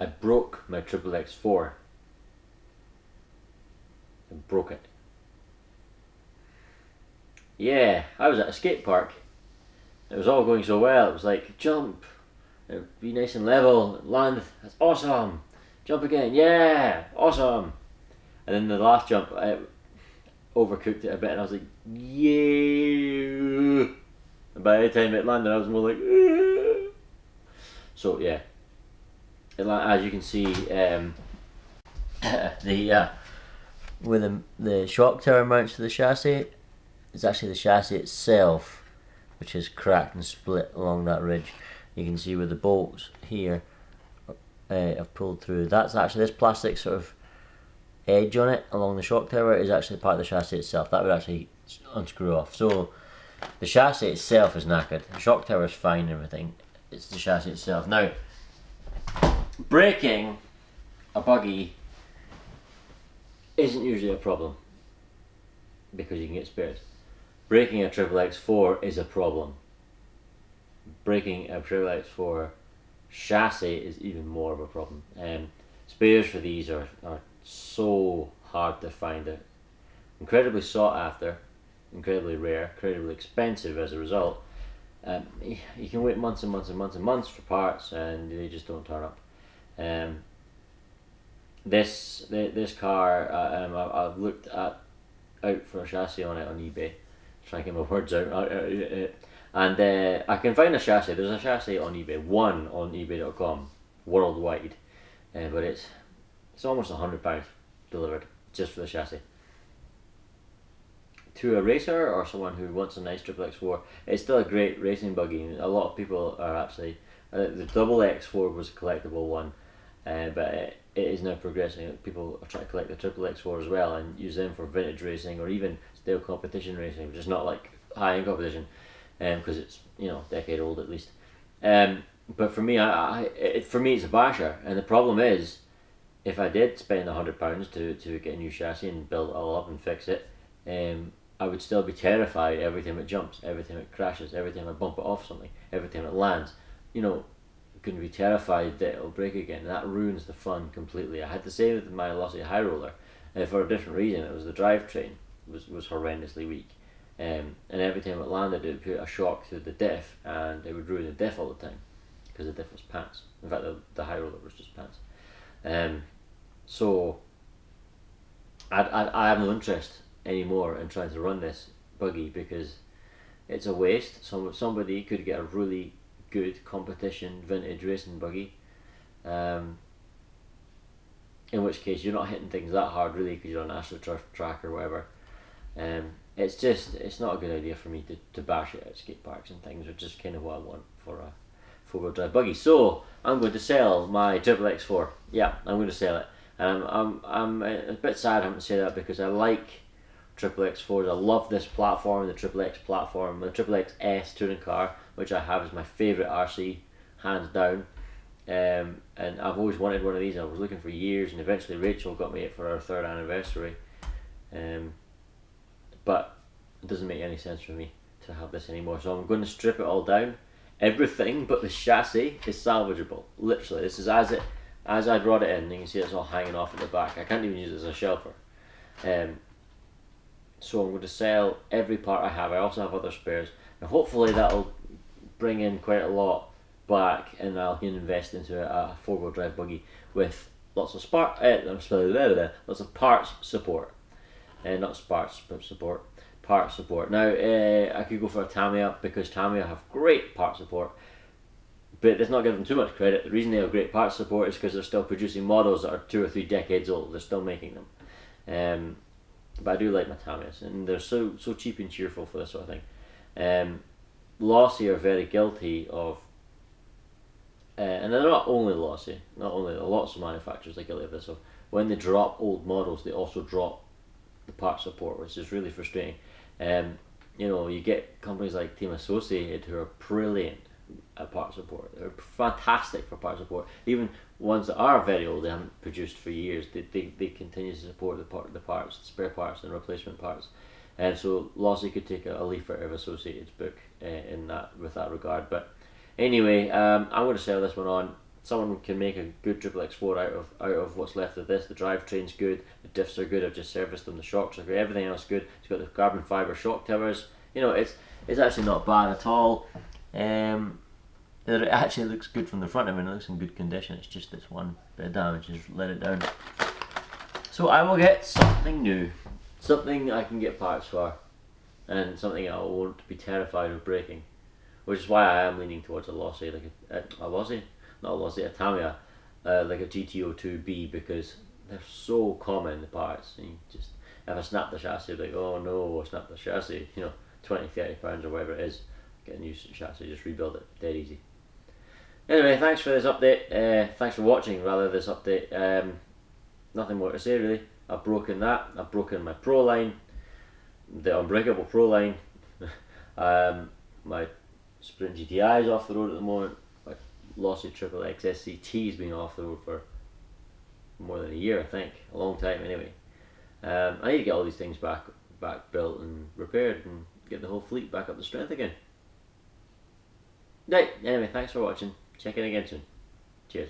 I broke my XXX-4. I broke it. Yeah, I was at a skate park. It was all going so well. It was like, jump, be nice and level, land, that's awesome. Jump again, yeah, awesome. And then the last jump, I overcooked it a bit, and I was like, yeah. And by the time it landed, I was more like, yeah. So yeah, as you can see, the where the shock tower mounts to the chassis, it's actually the chassis itself which is cracked and split along that ridge. You can see where the bolts here have pulled through. That's actually, this plastic sort of edge on it along the shock tower is actually part of the chassis itself. That would actually unscrew off. So the chassis itself is knackered. The shock tower is fine and everything. It's the chassis itself. Now, braking a buggy isn't usually a problem because you can get spares. Braking a XXX-4 is a problem. Braking a XXX-4 chassis is even more of a problem. Spares for these are so hard to find. They're incredibly sought after, incredibly rare, incredibly expensive as a result. You can wait months and months and months and months for parts, and they just don't turn up. This car, I've looked out for a chassis on it on eBay, trying to get my words out, and I can find a chassis. There's a chassis on eBay, one on eBay.com, worldwide, but it's almost £100 delivered just for the chassis. To a racer or someone who wants a nice XXX-4, it's still a great racing buggy. A lot of people are actually, the XX-4 was a collectible one, but it is now progressing. People are trying to collect the XXX-4 as well and use them for vintage racing or even still competition racing, which is not like high-end competition, because it's, you know, a decade old at least. But for me, for me it's a basher, and the problem is, if I did spend £100 to get a new chassis and build it all up and fix it, I would still be terrified every time it jumps, every time it crashes, every time I bump it off something, every time it lands. You know, I'm going to be terrified that it'll break again, and that ruins the fun completely. I had the same with my Losi High Roller, for a different reason. It was the drivetrain was horrendously weak, and every time it landed, it would put a shock through the diff, and it would ruin the diff all the time, because the diff was pants. In fact, the High Roller was just pants. So I have no interest anymore in trying to run this buggy, because it's a waste. Somebody could get a really good competition vintage racing buggy, in which case you're not hitting things that hard really, because you're on AstroTurf track or whatever. It's not a good idea for me to bash it at skate parks and things, which is kind of what I want for a four-wheel drive buggy. So I'm going to sell my XXX-4. Yeah, I'm going to sell it. I'm a bit sad I haven't said that, because I like XXX-4s. I love this platform, the XXX platform, the XXX touring car, which I have as my favourite RC, hands down. And I've always wanted one of these. I was looking for years, and eventually Rachel got me it for our 3rd anniversary. But it doesn't make any sense for me to have this anymore, so I'm going to strip it all down. Everything but the chassis is salvageable. Literally, this is as I brought it in. You can see it's all hanging off at the back. I can't even use it as a shelfer. So I'm going to sell every part I have. I also have other spares, and hopefully that'll bring in quite a lot back, and I can invest into a four-wheel drive buggy with lots of lots of parts support. Not sparks, but support. Part support. Now, I could go for a Tamiya, because Tamiya have great part support, but let's not give them too much credit. The reason they have great part support is because they're still producing models that are 2 or 3 decades old. They're still making them. But I do like my Tamiyas, and they're so cheap and cheerful for this sort of thing. Losi are very guilty of, and they're not only Losi, lots of manufacturers are guilty of this. So when they drop old models, they also drop the part support, which is really frustrating. You know, you get companies like Team Associated who are brilliant at part support. They're fantastic for part support. Even ones that are very old, they haven't produced for years, they continue to support the parts, spare parts and replacement parts. And so Losi could take a leaf out of Associated's book with that regard. But anyway, I'm going to sell this one on. someone can make a good XXX-4 out of what's left of this. The drivetrain's good, the diffs are good. I've just serviced them. The shocks are good. Everything else good. It's got the carbon fibre shock towers. You know, it's actually not bad at all. It actually looks good from the front. I mean, it looks in good condition. It's just this one bit of damage has let it down. So I will get something new, something I can get parts for, and something I won't be terrified of breaking. Which is why I am leaning towards a Losi, like a Losi, not a Losi, a Tamiya, like a GT02B, because they're so common, the parts. And you just, if I snap the chassis, like, oh no, I snapped the chassis, you know, 20, 30 pounds or whatever it is, get a new chassis, just rebuild it, dead easy. Anyway, thanks for this update, thanks for watching rather this update. Nothing more to say really. I've broken that, I've broken my Pro line, the Unbreakable Pro line, my Sprint GTI is off the road at the moment, my Losi XXX-4 has been off the road for more than a year, I think, a long time anyway. I need to get all these things back built and repaired and get the whole fleet back up to strength again. Right, anyway, thanks for watching. Check in again soon. Cheers.